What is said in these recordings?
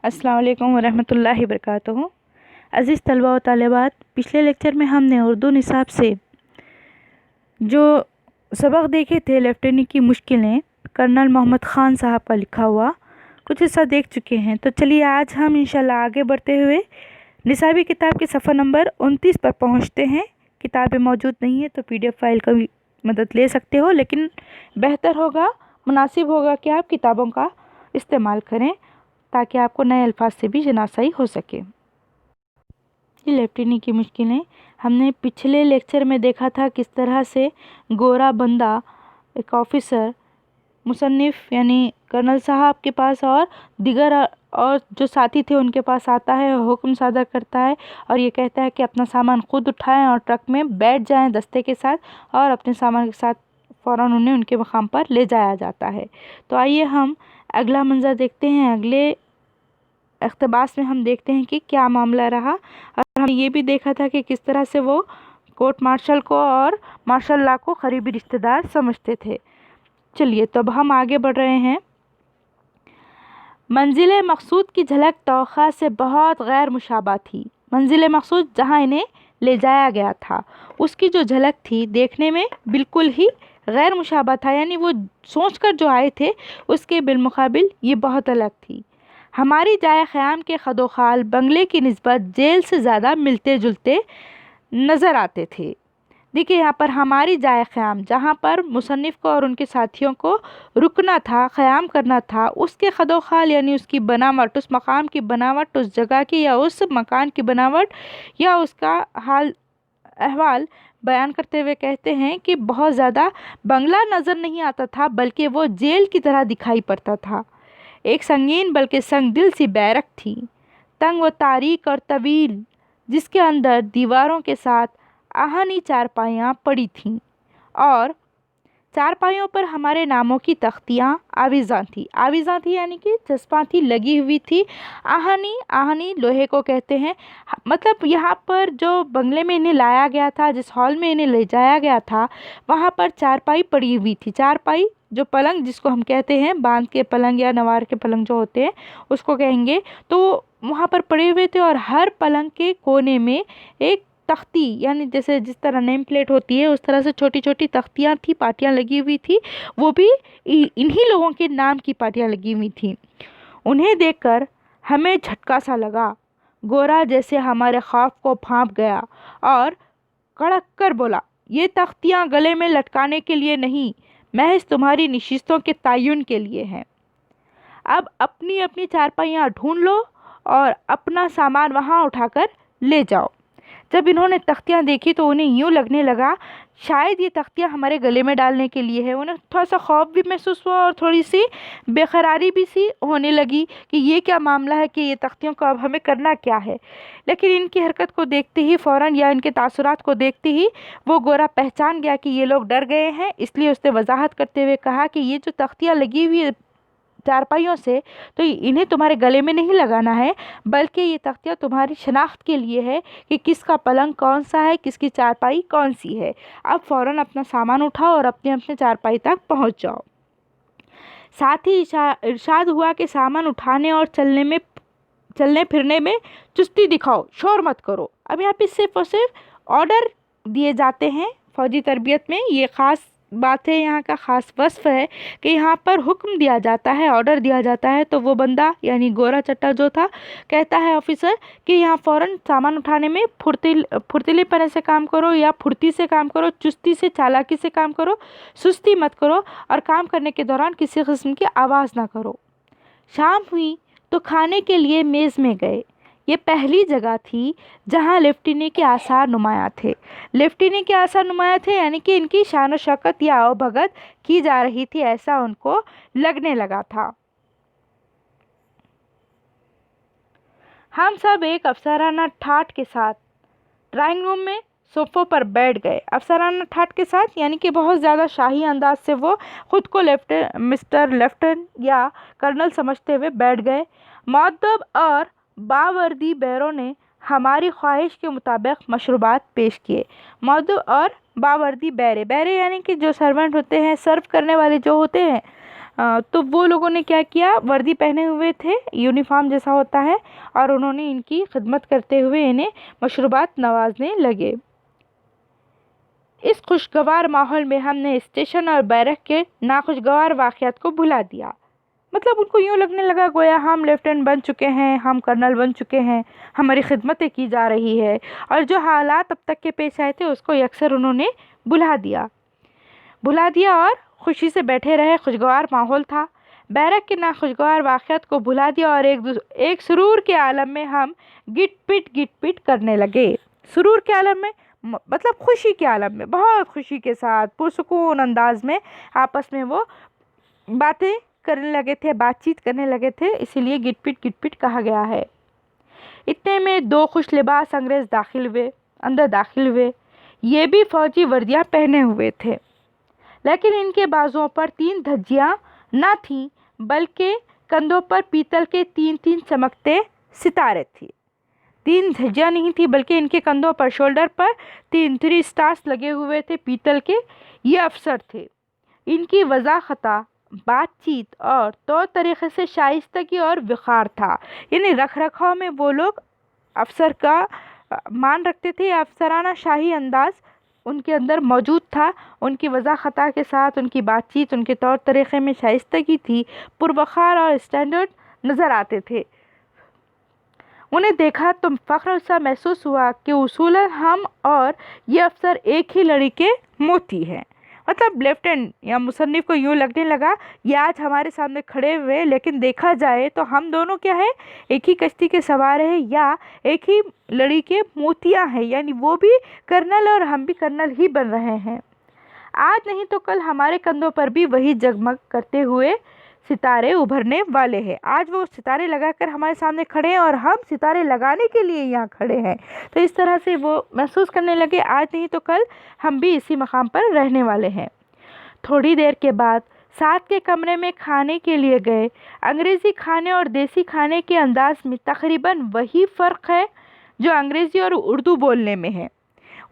अस्सलाम वालेकुम वरहमतुल्लाहि वबरकातुहू। अज़ीज़ तलबा व तालिबात, पिछले लेक्चर में हमने उर्दू निसाब से जो सबक देखे थे लेफ्टिनेंट की मुश्किलें, कर्नल मोहम्मद ख़ान साहब का लिखा हुआ कुछ हिस्सा देख चुके हैं। तो चलिए आज हम इंशाल्लाह आगे बढ़ते हुए निसाबी किताब के सफ़ा नंबर 29 पर पहुंचते हैं। किताबें मौजूद नहीं है तो PDF फाइल का भी मदद ले सकते हो, लेकिन बेहतर होगा, मुनासिब होगा कि आप किताबों का इस्तेमाल करें ताकि आपको नए अल्फाज से भी शनासाई हो सके। ये लेफ्टिनेंट की मुश्किलें हमने पिछले लेक्चर में देखा था किस तरह से गोरा बंदा एक ऑफिसर मुसन्निफ यानी कर्नल साहब के पास और दिगर और जो साथी थे उनके पास आता है, हुक्म सादर करता है और ये कहता है कि अपना सामान खुद उठाएं और ट्रक में बैठ जाएं दस्ते के साथ, और अपने सामान के साथ फ़ौरन उन्हें उनके मकाम पर ले जाया जाता है। तो आइए हम अगला मंज़र देखते हैं। अगले इक़्तिबास में हम देखते हैं कि क्या मामला रहा, और हमने ये भी देखा था कि किस तरह से वो कोर्ट मार्शल को और मार्शल लॉ को करीबी रिश्तेदार समझते थे। चलिए तो अब हम आगे बढ़ रहे हैं। मंजिल मकसूद की झलक तौक़ा से बहुत गैर मुशाबा थी। मंजिल मकसूद जहाँ इन्हें ले जाया गया था उसकी जो झलक थी देखने में बिल्कुल ही गैर मुशाबा था, यानी वो सोचकर जो आए थे उसके बिलमुकाबिल ये बहुत अलग थी। हमारी जाए ख़याम के खदोखाल बंगले की निस्बत जेल से ज़्यादा मिलते जुलते नज़र आते थे। देखिए यहाँ पर हमारी जाए ख़याम, जहाँ पर मुसन्निफ़ को और उनके साथियों को रुकना था, क़याम करना था, उसके खदोखाल यानी उसकी बनावट, उस मकाम की बनावट, उस जगह की या उस मकान की बनावट या उसका हाल अहवाल बयान करते हुए कहते हैं कि बहुत ज़्यादा बंगला नज़र नहीं आता था, बल्कि वो जेल की तरह दिखाई पड़ता था। एक संगीन बल्कि संगदिल सी बैरक थी, तंग व तारीक और तवील, जिसके अंदर दीवारों के साथ आहनी चारपाइयाँ पड़ी थीं और चारपाइयों पर हमारे नामों की तख्तियाँ आविज़ां थी यानी कि चस्पा थी, लगी हुई थी। आहनी लोहे को कहते हैं। मतलब यहाँ पर जो बंगले में इन्हें लाया गया था, जिस हॉल में इन्हें ले जाया गया था, वहाँ पर चारपाई पड़ी हुई थी। चारपाई जो पलंग जिसको हम कहते हैं, बांध के पलंग या नवार के पलंग जो होते हैं उसको कहेंगे, तो वहाँ पर पड़े हुए थे और हर पलंग के कोने में एक तख्ती, यानी जैसे जिस तरह नेम प्लेट होती है उस तरह से छोटी छोटी तख्तियाँ थी, पाटियाँ लगी हुई थी। वो भी इन्हीं लोगों के नाम की पाटियाँ लगी हुई थी। उन्हें देखकर हमें झटका सा लगा। गोरा जैसे हमारे ख्वाब को भांप गया और कड़क कर बोला, ये तख्तियाँ गले में लटकाने के लिए नहीं, महज तुम्हारी नशिस्तों के तयन के लिए हैं। अब अपनी अपनी चारपाइयाँ ढूंढ लो और अपना सामान वहाँ उठाकर ले जाओ। जब इन्होंने तख्तियाँ देखी तो उन्हें यूँ लगने लगा शायद ये तख्तियाँ हमारे गले में डालने के लिए है। उन्हें थोड़ा सा खौफ भी महसूस हुआ और थोड़ी सी बेकरारी भी सी होने लगी कि ये क्या मामला है, कि ये तख्तियों को अब हमें करना क्या है। लेकिन इनकी हरकत को देखते ही फ़ौरन, या इनके तासुरात को देखते ही वो गोरा पहचान गया कि ये लोग डर गए हैं। इसलिए उसने वजाहत करते हुए कहा कि ये जो तख्तियाँ लगी हुई है चारपाइयों से, तो इन्हें तुम्हारे गले में नहीं लगाना है, बल्कि ये तख्तियाँ तुम्हारी शनाख्त के लिए है कि किसका पलंग कौन सा है, किसकी चारपाई कौन सी है। अब फ़ौरन अपना सामान उठाओ और अपने अपने चारपाई तक पहुँच जाओ। साथ ही इरशाद हुआ कि सामान उठाने और चलने फिरने में चुस्ती दिखाओ, शोर मत करो। अब यहाँ पे सिर्फ और सिर्फ ऑर्डर दिए जाते हैं फ़ौजी तरबियत में। ये ख़ास बात है, यहाँ का ख़ास वस्फ है कि यहाँ पर हुक्म दिया जाता है, ऑर्डर दिया जाता है। तो वो बंदा यानी गोरा चट्टा जो था कहता है ऑफिसर कि यहाँ फ़ौरन सामान उठाने में फुर्तीलेपन से काम करो, या फुर्ती से काम करो, चुस्ती से, चालाकी से काम करो, सुस्ती मत करो, और काम करने के दौरान किसी किस्म की आवाज़ ना करो। शाम हुई तो खाने के लिए मेज़ में गए। ये पहली जगह थी जहाँ लेफ्टिनेंट के आसार नुमायाँ थे। लेफ्टिनेंट के आसार नुमायाँ थे यानी कि इनकी शान व शौकत या आवभगत की जा रही थी, ऐसा उनको लगने लगा था। हम सब एक अफसराना ठाठ के साथ ड्राइंग रूम में सोफ़ों पर बैठ गए। अफसराना ठाठ के साथ यानी कि बहुत ज़्यादा शाही अंदाज से वो ख़ुद को मिस्टर लेफ्टिनेंट या कर्नल समझते हुए बैठ गए। मुअद्दब और बावर्दी बैरों ने हमारी ख्वाहिश के मुताबिक मशरूबात पेश किए। मुअद्दब और बावर्दी बैरे यानी कि जो सर्वेंट होते हैं, सर्व करने वाले जो होते हैं, तो वो लोगों ने क्या किया, वर्दी पहने हुए थे, यूनिफॉर्म जैसा होता है, और उन्होंने इनकी खिदमत करते हुए इन्हें मशरूबात नवाजने लगे। इस खुशगवार माहौल में हमने स्टेशन और बैरक के नाखुशगवार वाक़यात को भुला दिया। मतलब उनको यूँ लगने लगा गोया हम लेफ्टिनेंट बन चुके हैं, हम कर्नल बन चुके हैं, हमारी खिदमतें की जा रही है, और जो हालात अब तक के पेश आए थे उसको अक्सर उन्होंने भुला दिया और खुशी से बैठे रहे। खुशगवार माहौल था, बैरक के नाखुशगवार वाक़यात को भुला दिया और एक सुरूर के आलम में हम गिट पिट करने लगे। सुरूर के आलम में मतलब खुशी के आलम में, बहुत खुशी के साथ पुरसुकून अंदाज में आपस में वो बातें करने लगे थे, बातचीत करने लगे थे, इसीलिए गिट पिट कहा गया है। इतने में 2 खुश लिबास अंग्रेज़ अंदर दाखिल हुए। ये भी फौजी वर्दियाँ पहने हुए थे, लेकिन इनके बाजुओं पर 3 धज्जियाँ न थीं, बल्कि कंधों पर पीतल के 3 चमकते सितारे थी। 3 धज्जियाँ नहीं थी, बल्कि इनके कंधों पर, शोल्डर पर 3 स्टार्स लगे हुए थे पीतल के। ये अफसर थे। इनकी वज़ाख़ता, बातचीत और तौर तरीक़े से शाइस्तगी और वक़ार था, यानी रख रखाव में वो लोग अफसर का मान रखते थे। अफसराना शाही अंदाज़ उनके अंदर मौजूद था। उनकी वज़ाख़ता के साथ उनकी बातचीत, उनके तौर तरीक़े में शाइस्तगी थी, पुरवक़ार और स्टैंडर्ड नज़र आते थे। उन्हें देखा तो फ़ख्र सा महसूस हुआ कि उसूलन हम और ये अफसर एक ही लड़ी के मोती हैं। मतलब लेफ्टिनेंट या मुसन्निफ़ को यूँ लगने लगा ये आज हमारे सामने खड़े हुए, लेकिन देखा जाए तो हम दोनों क्या है, एक ही कश्ती के सवार हैं या एक ही लड़ी के मोतियाँ हैं, यानी वो भी कर्नल और हम भी कर्नल ही बन रहे हैं। आज नहीं तो कल हमारे कंधों पर भी वही जगमग करते हुए सितारे उभरने वाले हैं। आज वो सितारे लगाकर हमारे सामने खड़े हैं और हम सितारे लगाने के लिए यहाँ खड़े हैं। तो इस तरह से वो महसूस करने लगे आज नहीं तो कल हम भी इसी मकाम पर रहने वाले हैं। थोड़ी देर के बाद साथ के कमरे में खाने के लिए गए। अंग्रेज़ी खाने और देसी खाने के अंदाज में तकरीबन वही फ़र्क है जो अंग्रेज़ी और उर्दू बोलने में है।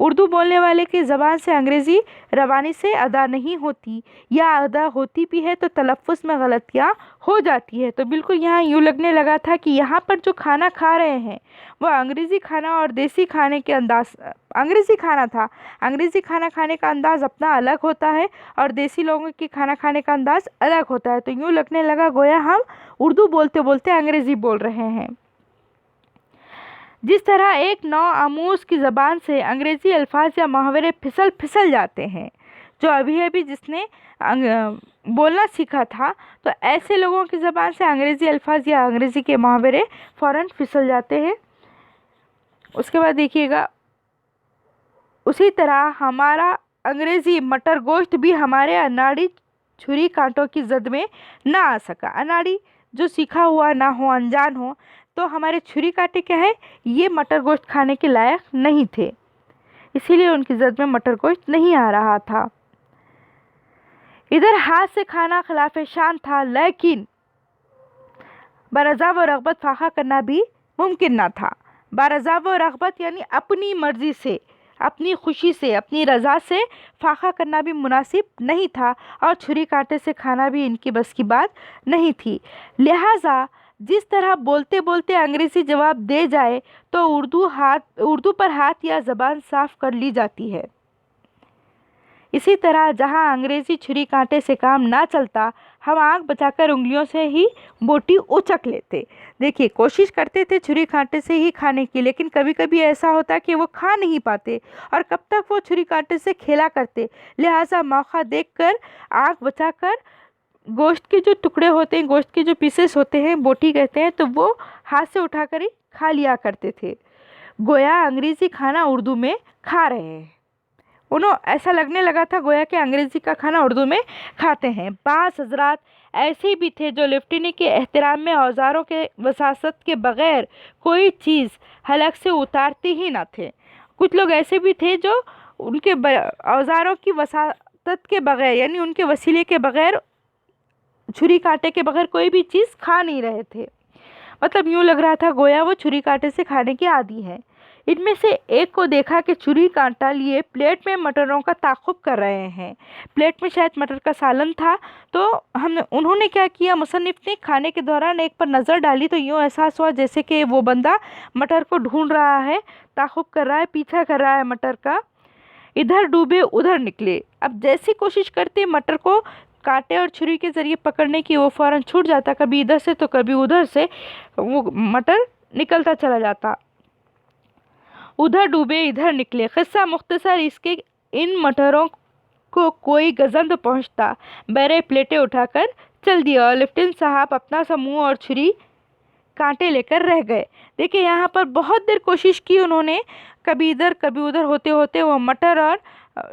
उर्दू बोलने वाले की ज़बान से अंग्रेज़ी रवानी से अदा नहीं होती, या अदा होती भी है तो तलफ़्फ़ुज़ में गलतियाँ हो जाती है। तो बिल्कुल यहाँ यूँ लगने लगा था कि यहाँ पर जो खाना खा रहे हैं वह अंग्रेज़ी खाना और देसी खाने के अंदाज, अंग्रेज़ी खाना था। अंग्रेज़ी खाना खाने का अंदाज़ अपना अलग होता है और देसी लोगों की खाना खाने का अंदाज़ अलग होता है। तो यूँ लगने लगा गोया हम उर्दू बोलते बोलते अंग्रेज़ी बोल रहे हैं। जिस तरह एक नौ आमूज़ की ज़बान से अंग्रेज़ी अल्फाज या मुहावरे फिसल जाते हैं, जो अभी जिसने बोलना सीखा था, तो ऐसे लोगों की ज़बान से अंग्रेज़ी अल्फाज या अंग्रेज़ी के मुहावरे फ़ौरन फिसल जाते हैं। उसके बाद देखिएगा, उसी तरह हमारा अंग्रेज़ी मटर गोश्त भी हमारे अनाड़ी छुरी कांटों की जद में ना आ सका। अनाड़ी जो सीखा हुआ ना हो, अनजान हो, तो हमारे छुरी कांटे क्या है, ये मटर गोश्त खाने के लायक नहीं थे, इसीलिए उनकी जद में मटर गोश्त नहीं आ रहा था। इधर हाथ से खाना खिलाफ शान था, लेकिन बरज़ा व रग़बत फाखा करना भी मुमकिन ना था। बरज़ा व रग़बत यानी अपनी मर्ज़ी से, अपनी खुशी से, अपनी रज़ा से फाखा करना भी मुनासिब नहीं था, और छुरी कांटे से खाना भी इनकी बस की बात नहीं थी। लिहाजा जिस तरह बोलते बोलते अंग्रेज़ी जवाब दे जाए तो उर्दू पर हाथ या ज़बान साफ़ कर ली जाती है। इसी तरह जहाँ अंग्रेज़ी छुरी कांटे से काम ना चलता, हम आँख बचाकर उंगलियों से ही बोटी उचक लेते। देखिए, कोशिश करते थे छुरी कांटे से ही खाने की, लेकिन कभी कभी ऐसा होता कि वो खा नहीं पाते, और कब तक वो छुरी कांटे से खेला करते। लिहाजा मौका देखकर आँख बचाकर गोश्त के जो टुकड़े होते हैं, गोश्त के जो पीसेस होते हैं, बोटी कहते हैं, तो वो हाथ से उठाकर ही खा लिया करते थे, गोया अंग्रेज़ी खाना उर्दू में खा रहे हैं। उन्हें ऐसा लगने लगा था गोया कि अंग्रेज़ी का खाना उर्दू में खाते हैं। बाज़ हज़रात ऐसे भी थे जो लेफ्टिनेंट के एहतराम में औज़ारों के वसासत के बग़ैर कोई चीज़ हलक से उतारते ही ना थे। कुछ लोग ऐसे भी थे जो उनके औज़ारों की वसासत के बग़ैर, यानी उनके वसीले के बग़ैर, छुरी कांटे के बग़ैर कोई भी चीज़ खा नहीं रहे थे। मतलब यूँ लग रहा था गोया वो छुरी कांटे से खाने के आदी हैं। इनमें से एक को देखा कि छुरी कांटा लिए प्लेट में मटरों का ताक़ुब कर रहे हैं। प्लेट में शायद मटर का सालन था। तो उन्होंने क्या किया, मुसन्निफ ने खाने के दौरान एक पर नज़र डाली तो यूँ एहसास हुआ जैसे कि वो बंदा मटर को ढूंढ रहा है, ताक़ुब कर रहा है, पीछा कर रहा है मटर का। इधर डूबे उधर निकले। अब जैसी कोशिश करते मटर को कांटे और छुरी के ज़रिए पकड़ने की, वो फ़ौरन छूट जाता, कभी इधर से तो कभी उधर से वो मटर निकलता चला जाता। उधर डूबे इधर निकले। क़िस्सा मुख्तसर, इसके इन मटरों को कोई गज़ंद पहुंचता, बैरे प्लेटें उठाकर चल दिया और लेफ्टिनेंट साहब अपना सा मुँह और छुरी कांटे लेकर रह गए। देखिए यहाँ पर बहुत देर कोशिश की उन्होंने, कभी इधर कभी उधर होते होते वो मटर और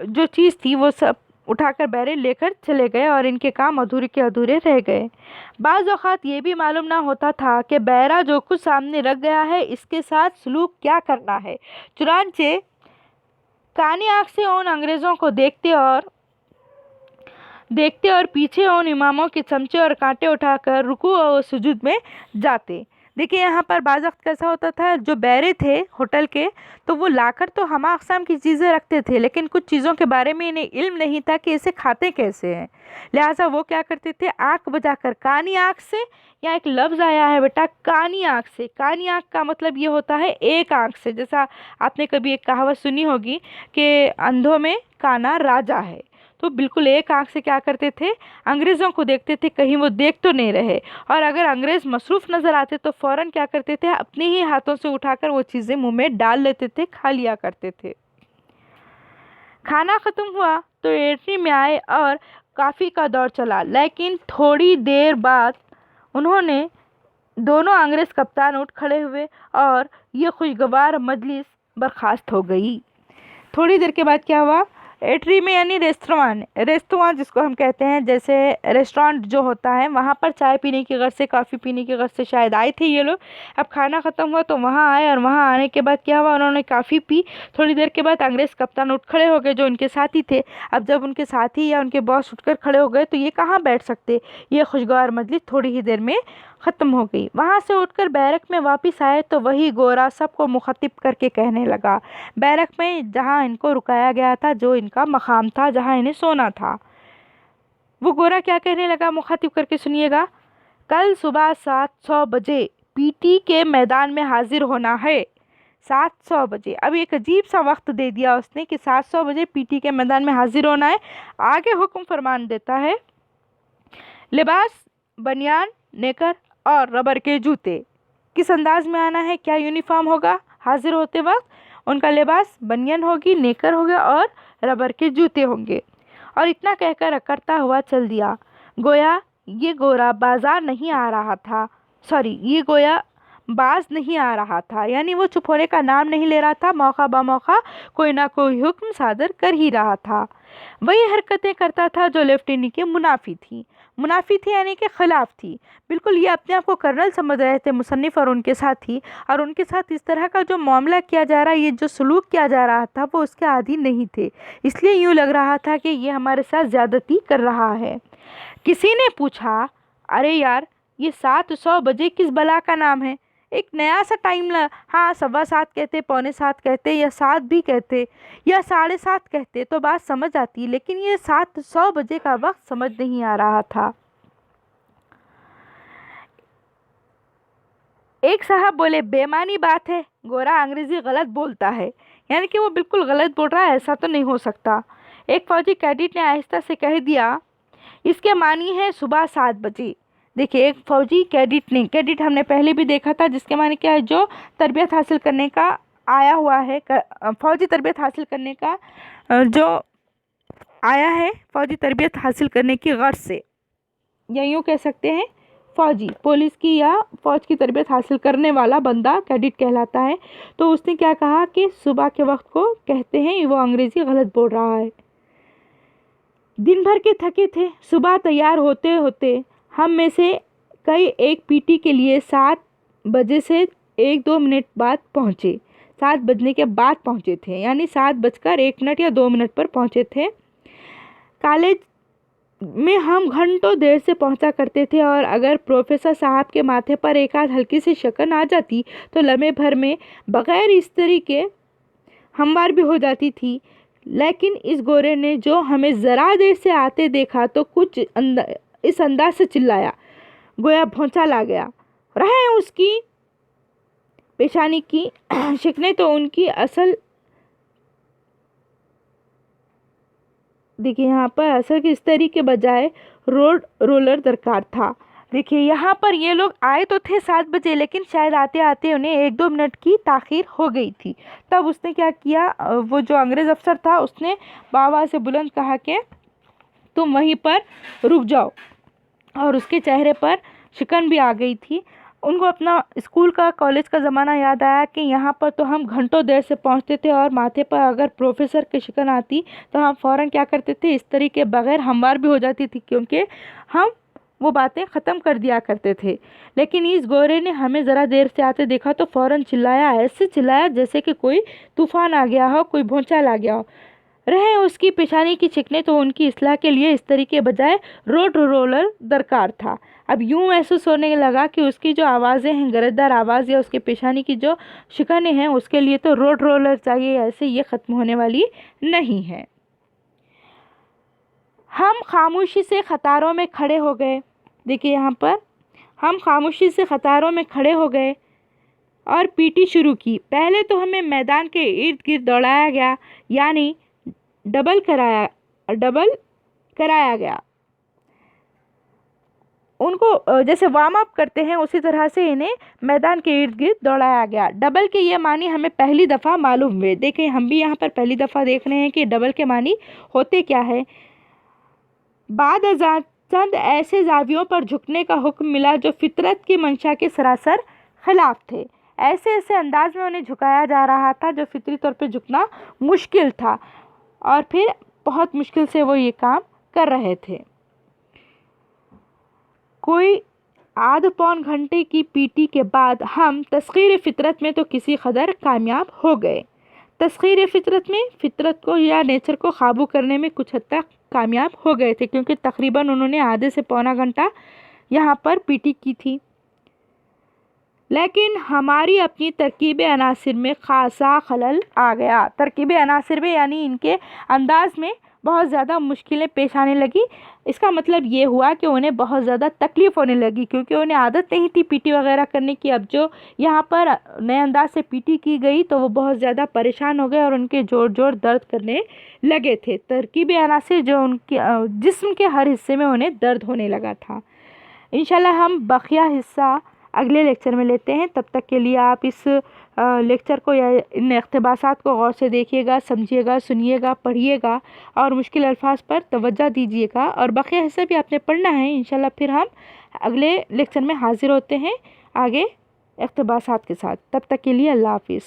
जो चीज़ थी वो सब उठाकर बैरे लेकर चले गए और इनके काम अधूरे के अधूरे रह गए। बाज़ औक़ात ये भी मालूम ना होता था कि बैरा जो कुछ सामने रख गया है इसके साथ सलूक क्या करना है। चुनांचे कानी आँख से उन अंग्रेज़ों को देखते और पीछे उन इमामों के चमचे और कांटे उठाकर रुकू और सुजूद में जाते। देखिए यहाँ पर बाज़ वक्त कैसा होता था, जो बैरे थे होटल के तो वो लाकर तो हम अक़साम की चीज़ें रखते थे, लेकिन कुछ चीज़ों के बारे में इन्हें इल्म नहीं था कि इसे खाते कैसे हैं। लिहाजा वो क्या करते थे, आँख बजाकर कानी आँख से, या एक लफ्ज़ आया है बेटा कानी आँख से। कानी आँख का मतलब ये होता है एक आँख से। जैसा आपने कभी एक कहावत सुनी होगी कि अंधों में काना राजा है। तो बिल्कुल एक आँख से क्या करते थे, अंग्रेज़ों को देखते थे कहीं वो देख तो नहीं रहे, और अगर अंग्रेज़ मसरूफ़ नज़र आते तो फ़ौरन क्या करते थे, अपने ही हाथों से उठाकर वो चीज़ें मुंह में डाल लेते थे, खा लिया करते थे। खाना ख़त्म हुआ तो एंट्री में आए और काफ़ी का दौर चला, लेकिन थोड़ी देर बाद उन्होंने दोनों अंग्रेज़ कप्तान उठ खड़े हुए और ये खुशगवार मजलिस बर्खास्त हो गई। थोड़ी देर के बाद क्या हुआ, एट्री में यानी रेस्तरां जिसको हम कहते हैं, जैसे रेस्टोरेंट जो होता है, वहाँ पर चाय पीने की गर्ज से, कॉफ़ी पीने की गर्ज से शायद आए थे ये लोग। अब खाना ख़त्म हुआ तो वहाँ आए और वहाँ आने के बाद क्या हुआ, उन्होंने काफ़ी पी। थोड़ी देर के बाद अंग्रेज़ कप्तान उठ खड़े हो गए जो उनके साथी थे। अब जब उनके साथी या उनके बॉस उठकर खड़े हो गए तो ये कहाँ बैठ सकते, ये खुशगवार मजलिस थोड़ी ही देर में ख़त्म हो गई। वहाँ से उठकर बैरक में वापस आए तो वही गोरा सबको मुखतिब करके कहने लगा, बैरक में जहाँ इनको रुकाया गया था, जो इनका मकाम था, जहाँ इन्हें सोना था। वो गोरा क्या कहने लगा, मुखतिब करके सुनिएगा। कल सुबह 700 बजे पीटी के मैदान में हाजिर होना है। 700 बजे। अब एक अजीब सा वक्त दे दिया उसने कि 700 बजे पीटी के मैदान में हाजिर होना है। आगे हुक्म फरमान देता है, लिबास बनियान, नेकर और रबर के जूते। किस अंदाज में आना है, क्या यूनिफॉर्म होगा हाजिर होते वक्त, उनका लिबास बनियान होगी, नेकर होगा और रबर के जूते होंगे। और इतना कहकर अकड़ता हुआ चल दिया। गोया ये गोरा बाजार नहीं आ रहा था, ये गोया बाज नहीं आ रहा था, यानी वो चुप होने का नाम नहीं ले रहा था। मौका बमौका कोई ना कोई हुक्म सादर कर ही रहा था। वही हरकतें करता था जो लेफ्टिनेंट के मुनाफी थी यानी कि खिलाफ थी। बिल्कुल ये अपने आप को कर्नल समझ रहे थे मुसन्निफ और उनके साथी, और उनके साथ इस तरह का जो मामला किया जा रहा है, ये जो सलूक किया जा रहा था, वो उसके आदी नहीं थे। इसलिए यूँ लग रहा था कि ये हमारे साथ ज़्यादती कर रहा है। किसी ने पूछा, अरे यार ये 700 बजे किस बला का नाम है, एक नया सा टाइम हाँ 7:15 कहते, 7:45 कहते, या 7 भी कहते, या 7:30 कहते तो बात समझ आती, लेकिन ये 700 बजे का वक्त समझ नहीं आ रहा था। एक साहब बोले, बेमानी बात है, गोरा अंग्रेज़ी गलत बोलता है, यानी कि वो बिल्कुल गलत बोल रहा है, ऐसा तो नहीं हो सकता। एक फौजी कैडेट ने आहिस्ता से कह दिया, इसके मानी है सुबह 7 बजे। देखिए एक फौजी कैडेट हमने पहले भी देखा था, जिसके माने क्या है, जो तरबियत हासिल करने का आया हुआ है, फौजी तरबियत हासिल करने का जो आया है, फौजी तरबियत हासिल करने की गर्ज से, या यूँ कह सकते हैं फौजी, पुलिस की या फ़ौज की तरबियत हासिल करने वाला बंदा कैडेट कहलाता है। तो उसने क्या कहा कि सुबह के वक्त को कहते हैं, वो अंग्रेज़ी गलत बोल रहा है। दिन भर के थके थे, सुबह तैयार होते होते हम में से कई एक पीटी के लिए 7 बजे से 1-2 मिनट बाद पहुँचे। 7 बजने के बाद पहुँचे थे, यानी 7:01 या 2 मिनट पर पहुँचे थे। कॉलेज में हम घंटों देर से पहुंचा करते थे और अगर प्रोफेसर साहब के माथे पर एक आध हल्की सी शकन आ जाती तो लम्हे भर में बग़ैर इस्त्री के हमवार भी हो जाती थी। लेकिन इस गोरे ने जो हमें ज़रा देर से आते देखा तो कुछ इस अंदाज से चिल्लाया गोया भौंचा ला गया। रहे उसकी पेशानी की शिकने तो उनकी असल, देखिए यहाँ पर असल की इस्त्री के बजाय रोड रोलर दरकार था। देखिए यहाँ पर ये लोग आए तो थे 7 बजे, लेकिन शायद आते आते उन्हें 1-2 मिनट की ताख़ीर हो गई थी। तब उसने क्या किया, वो जो अंग्रेज़ अफसर था उसने बाबा से बुलंद कहा कि तुम वहीं पर रुक जाओ, और उसके चेहरे पर शिकन भी आ गई थी। उनको अपना स्कूल का, कॉलेज का ज़माना याद आया कि यहाँ पर तो हम घंटों देर से पहुँचते थे और माथे पर अगर प्रोफेसर की शिकन आती तो हम फ़ौरन क्या करते थे, इस्त्री के बग़ैर हमवार भी हो जाती थी, क्योंकि हम वो बातें ख़त्म कर दिया करते थे। लेकिन इस गोरे ने हमें ज़रा देर से आते देखा तो फ़ौरन चिल्लाया, ऐसे चिल्लाया जैसे कि कोई तूफ़ान आ गया हो, कोई भूचाल आ गया हो। रहे उसकी पेशानी की चिकने तो उनकी इस्लाह के लिए इस्त्री के बजाय रोड रोलर दरकार था। अब यूँ महसूस होने लगा कि उसकी जो आवाज़ें हैं, गरजदार आवाज़, या उसके पेशानी की जो शिकनें हैं, उसके लिए तो रोड रोलर चाहिए, ऐसे ये ख़त्म होने वाली नहीं है। हम खामोशी से कतारों में खड़े हो गए। देखिए यहाँ पर हम खामोशी से कतारों में खड़े हो गए और पीटी शुरू की। पहले तो हमें मैदान के इर्द गिर्द दौड़ाया गया, यानी डबल कराया गया। उनको जैसे वार्म अप करते हैं उसी तरह से इन्हें मैदान के इर्द गिर्द दौड़ाया गया। डबल के ये मानी हमें पहली दफ़ा मालूम हुए। देखें, हम भी यहाँ पर पहली दफ़ा देख रहे हैं कि डबल के मानी होते क्या है। बाद अज़ां चंद ऐसे जावियों पर झुकने का हुक्म मिला जो फितरत की मंशा के सरासर खिलाफ थे। ऐसे ऐसे अंदाज में उन्हें झुकाया जा रहा था जो फितरी तौर पे झुकना मुश्किल था, और फिर बहुत मुश्किल से वो ये काम कर रहे थे। कोई आध पौन घंटे की पीटी के बाद हम तस्खीर फितरत में तो किसी कदर कामयाब हो गए। तस्खीर फितरत में फितरत को या नेचर को काबू करने में कुछ हद तक कामयाब हो गए थे, क्योंकि तकरीबन उन्होंने आधे से पौना घंटा यहाँ पर पीटी की थी। लेकिन हमारी अपनी तरकीब अनासिर में खासा खलल आ गया। तरकीब अनासिर में यानी इनके अंदाज में बहुत ज़्यादा मुश्किलें पेश आने लगी। इसका मतलब ये हुआ कि उन्हें बहुत ज़्यादा तकलीफ़ होने लगी, क्योंकि उन्हें आदत नहीं थी पीटी वगैरह करने की। अब जो यहाँ पर नए अंदाज से पीटी की गई तो वो बहुत ज़्यादा परेशान हो गए और उनके जोर जोर दर्द करने लगे थे। तरकीब अनासिर जो उनके जिस्म के हर हिस्से में उन्हें दर्द होने लगा था। इंशाल्लाह हम बकिया हिस्सा अगले लेक्चर में लेते हैं। तब तक के लिए आप इस लेक्चर को या इन इक़्तिबासात को गौर से देखिएगा, समझिएगा, सुनिएगा, पढ़िएगा और मुश्किल अल्फाज पर तवज्जो दीजिएगा। और बकिया हिस्सा भी आपने पढ़ना है। इंशाल्लाह फिर हम अगले लेक्चर में हाज़िर होते हैं आगे इक़्तिबासात के साथ। तब तक के लिए अल्लाह हाफ़िज़।